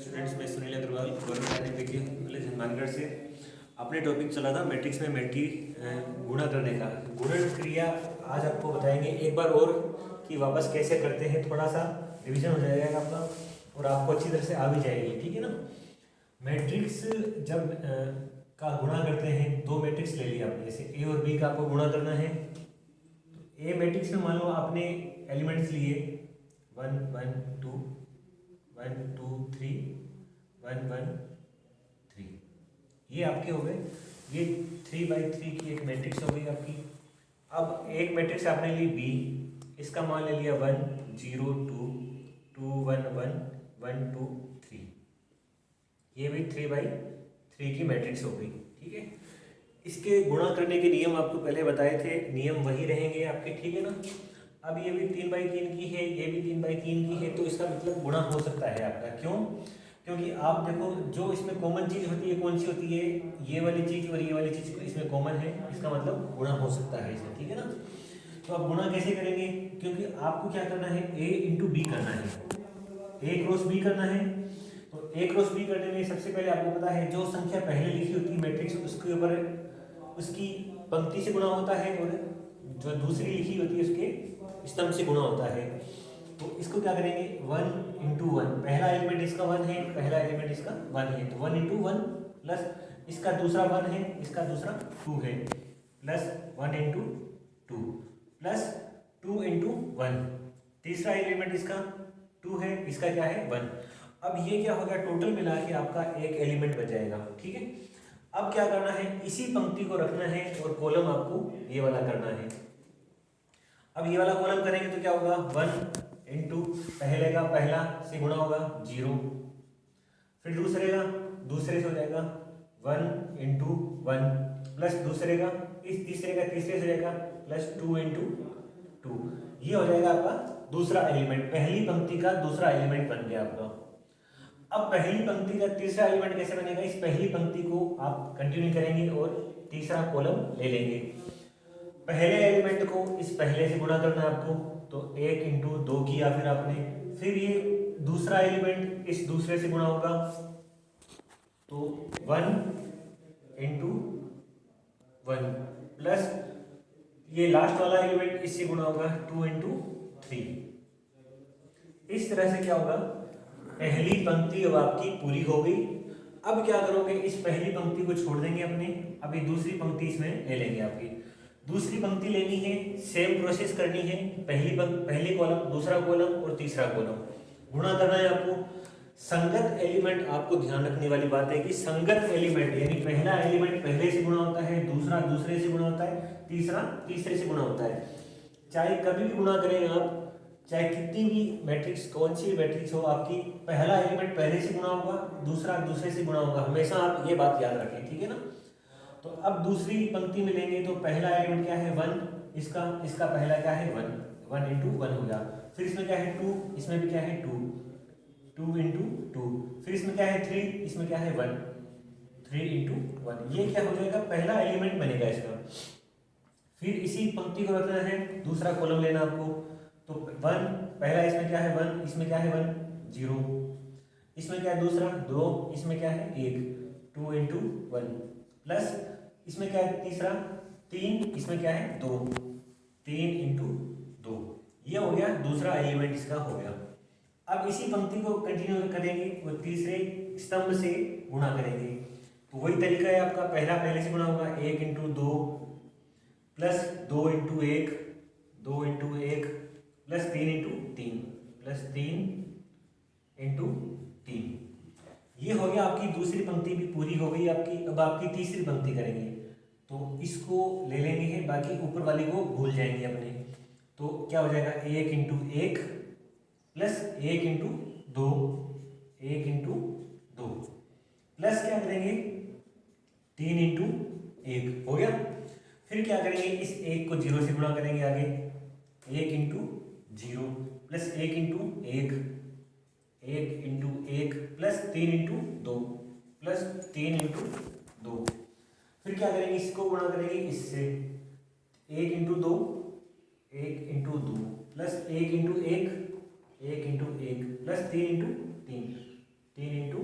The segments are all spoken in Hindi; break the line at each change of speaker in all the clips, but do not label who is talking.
स्टूडेंट्स, मैं Sunil Agarwal government agriculture college Hanumangarh से। अपने टॉपिक चला था मैट्रिक्स में गुणा करने का गुणन क्रिया। आज आपको बताएंगे एक बार और कि वापस कैसे करते हैं। थोड़ा सा रिवीजन हो जाएगा आपका और आपको अच्छी तरह से आ भी जाएगी, ठीक है ना। मैट्रिक्स जब का गुणा करते हैं, दो मैट्रिक्स ले लिया आपने, जैसे ए और बी का आपको गुणा करना है। तो ए मैट्रिक्स में मान लो आपने एलिमेंट्स लिए 1 1 2 1 2 3 1 1 3, ये आपके हो गए। ये 3/3 की एक मैट्रिक्स हो गई आपकी। अब एक मैट्रिक्स आपने ली बी, इसका मान ले लिया 1 0 2 2 1 1 1 2 3, ये भी 3/3 की मैट्रिक्स हो गई, ठीक है। इसके गुणा करने के नियम आपको पहले बताए थे, नियम वही रहेंगे आपके, ठीक है ना। अब ये भी 3/3 की है, ये भी 3/3 की है, तो इसका मतलब गुणा हो सकता है आपका। क्यों? क्योंकि आप देखो, जो इसमें कॉमन चीज़ होती है कौन सी होती है, ये वाली चीज़ और ये वाली चीज़ इसमें कॉमन है, इसका मतलब गुणा हो सकता है इसमें, ठीक है ना। तो आप गुणा कैसे करेंगे? क्योंकि आपको क्या करना है, ए इंटू बी करना है, ए क्रॉस बी करना है। तो ए क्रॉस बी करने में सबसे पहले आपको पता है, जो संख्या पहले लिखी होती है मैट्रिक्स, उसके ऊपर उसकी पंक्ति से गुणा होता है, और जो दूसरी लिखी होती है उसके स्तंभ से गुणा होता है। तो इसको क्या करेंगे, 1 इंटू 1, पहला एलिमेंट इसका 1 है, पहला एलिमेंट इसका 1 है, तो 1 इंटू 1 प्लस इसका दूसरा 1 है, इसका दूसरा 2 है, प्लस 1 इंटू 2 प्लस 2 इंटू 1, तीसरा एलिमेंट इसका 2 है, इसका क्या है 1। अब ये क्या होगा, टोटल मिला के आपका एक एलिमेंट बच जाएगा, ठीक है। अब क्या करना है, इसी पंक्ति को रखना है और कॉलम आपको ये वाला करना है। अब ये वाला कॉलम करेंगे तो क्या होगा, 1 इंटू पहले का पहला से गुणा होगा 0, फिर दूसरे का दूसरे से हो जाएगा 1 इंटू 1 प्लस दूसरे का इस तीसरे का तीसरे से जाएगा प्लस 2 इंटू 2, ये हो जाएगा आपका दूसरा एलिमेंट, पहली पंक्ति का दूसरा एलिमेंट बन गया आपका। अब पहली पंक्ति का तीसरा एलिमेंट कैसे बनेगा, इस पहली पंक्ति को आप कंटिन्यू करेंगे और तीसरा कॉलम ले लेंगे। पहले एलिमेंट को इस पहले से गुणा करना है आपको, तो 1 इंटू 2 किया फिर आपने, फिर ये दूसरा एलिमेंट इस दूसरे से गुणा होगा, तो 1 इंटू 1 प्लस ये लास्ट वाला एलिमेंट इससे गुणा होगा 2 इंटू 3। इस तरह से क्या होगा, पहली पंक्ति अब आपकी पूरी हो गई। अब क्या करोगे, इस पहली पंक्ति को छोड़ देंगे अपने, अभी दूसरी पंक्ति इसमें ले लेंगे आपकी। दूसरी पंक्ति लेनी है, सेम प्रोसेस करनी है, पहली कॉलम दूसरा कॉलम और तीसरा कॉलम गुणा करना है आपको। संगत एलिमेंट, आपको ध्यान रखने वाली बात है कि संगत एलिमेंट यानी पहला एलिमेंट पहले से गुणा होता है, दूसरा दूसरे से गुणा होता है, तीसरा तीसरे से गुणा होता है। चाहे कभी भी गुणा करें आप, चाहे कितनी भी मैट्रिक्स, कौन सी मैट्रिक्स हो आपकी, पहला एलिमेंट पहले से गुणा होगा, दूसरा दूसरे से गुणा होगा, हमेशा आप ये बात याद रखें, ठीक है ना। तो अब दूसरी पंक्ति में लेंगे तो पहला एलिमेंट क्या है 1, इसका पहला क्या है 1, 1 इंटू 1 हो गया। फिर इसमें क्या है 2, इसमें भी क्या है 2, 2 इंटू 2, फिर इसमें क्या है 3, इसमें क्या है 1, 3 इंटू 1, ये क्या हो जाएगा, पहला एलिमेंट बनेगा इसका। फिर इसी पंक्ति को रखना है, दूसरा कॉलम लेना आपको, तो 1 पहला इसमें क्या है 1, इसमें क्या है 1 0, इसमें क्या है दूसरा 2, इसमें क्या है 1, 2 इंटू 1 प्लस इसमें क्या है तीसरा 3, इसमें क्या है 2, 3 इंटू 2, ये हो गया दूसरा एलिमेंट इसका हो गया। अब इसी पंक्ति को कंटिन्यू करेंगे और तीसरे स्तंभ से गुणा करेंगे, तो वही तरीका है आपका, पहला पहले से गुणा होगा 1 into 2 plus 2 into 1, 2 into 1 plus 3 into 3 plus 3 into 3, ये हो गया आपकी दूसरी पंक्ति भी पूरी हो गई आपकी। अब आपकी तीसरी पंक्ति करेंगे, तो इसको ले लेंगे है, बाकी ऊपर वाली को भूल जाएंगे अपने। तो क्या हो जाएगा 1 into 1 plus 1 into 2, 1 into 2 plus क्या करेंगे 3 इंटू 1 हो गया। फिर क्या करेंगे, इस 1 को 0 से गुणा करेंगे आगे, 1 into 0 plus 1 into 1, 1 into 1 plus 3 into 2 plus 3 into 2। फिर क्या करेंगे, इसको गुणा करेंगे इससे, 1 into 2, 1 into 2 plus 1 into 1, 1 into 1 plus 3 into 3, 3 into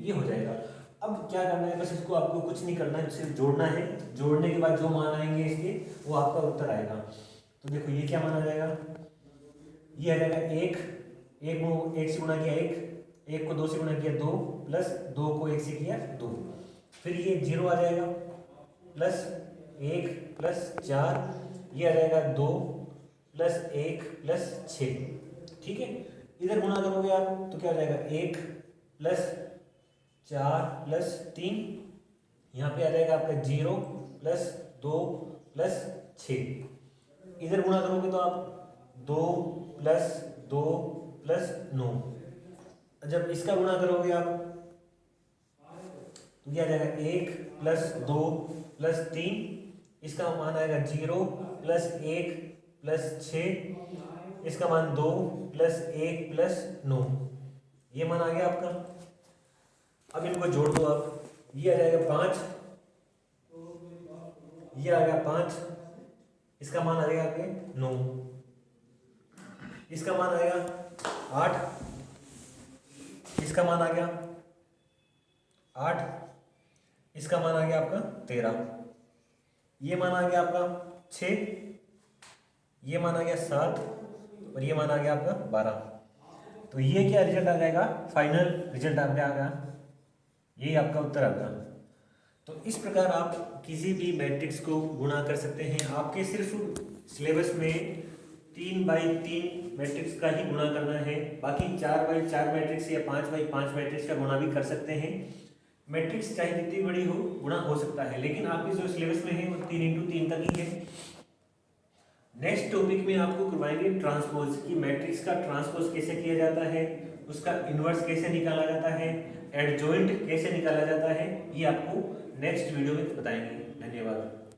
ये हो जाएगा। अब क्या करना है, बस इसको आपको कुछ नहीं करना है, सिर्फ जोड़ना है। जोड़ने के बाद जो मान आएंगे इसके वो आपका उत्तर आएगा। तो देखो ये क्या मान आ जाएगा, ये आ जाएगा एक, एक से गुणा किया एक को 2 से गुणा किया 2, प्लस 2 को 1 से किया 2, फिर ये 0 आ जाएगा, प्लस 1 प्लस 4, ये आ जाएगा 2 प्लस 1 प्लस 6। ठीक है, इधर गुणा करोगे आप तो क्या हो जाएगा 1 प्लस 4 प्लस 3, यहाँ पे आ जाएगा आपका 0 प्लस 2 प्लस 6। इधर गुणा करोगे तो आप 2 प्लस 2 प्लस 9। जब इसका गुणा करोगे आप तो क्या आ जाएगा 1 प्लस 2 प्लस 3, इसका मान आएगा 0 प्लस 1 प्लस 6, इसका मान 2 प्लस 1 प्लस 9, ये मान आ गया आपका। अब इनको जोड़ दो आप, ये आ जाएगा 5, ये आ गया 5, इसका मान आ जाएगा आपके 9, इसका मान आएगा 8, इसका मान आ गया 8, इसका मान आ गया आपका 13, ये मान आ गया आपका 6, ये मान आ गया 7 और ये मान आ गया आपका 12। तो ये क्या रिजल्ट आ जाएगा, फाइनल रिजल्ट आ गया, यही आपका उत्तर आ गया। तो इस प्रकार आप किसी भी मैट्रिक्स को गुणा कर सकते हैं। आपके सिर्फ सिलेबस में 3x3 मैट्रिक्स का ही गुणा करना है, बाकी 4x4 मैट्रिक्स या 5x5 मैट्रिक्स का गुणा भी कर सकते हैं। मैट्रिक्स चाहे जितनी बड़ी हो गुणा हो सकता है, लेकिन आपके जो सिलेबस में है वो 3x3 तक ही है। नेक्स्ट टॉपिक में आपको करवाएंगे ट्रांसपोज, कि मैट्रिक्स का ट्रांसपोज कैसे किया जाता है, उसका इन्वर्स कैसे निकाला जाता है, एडजॉइंट कैसे निकाला जाता है, ये आपको नेक्स्ट वीडियो में बताएंगे। धन्यवाद।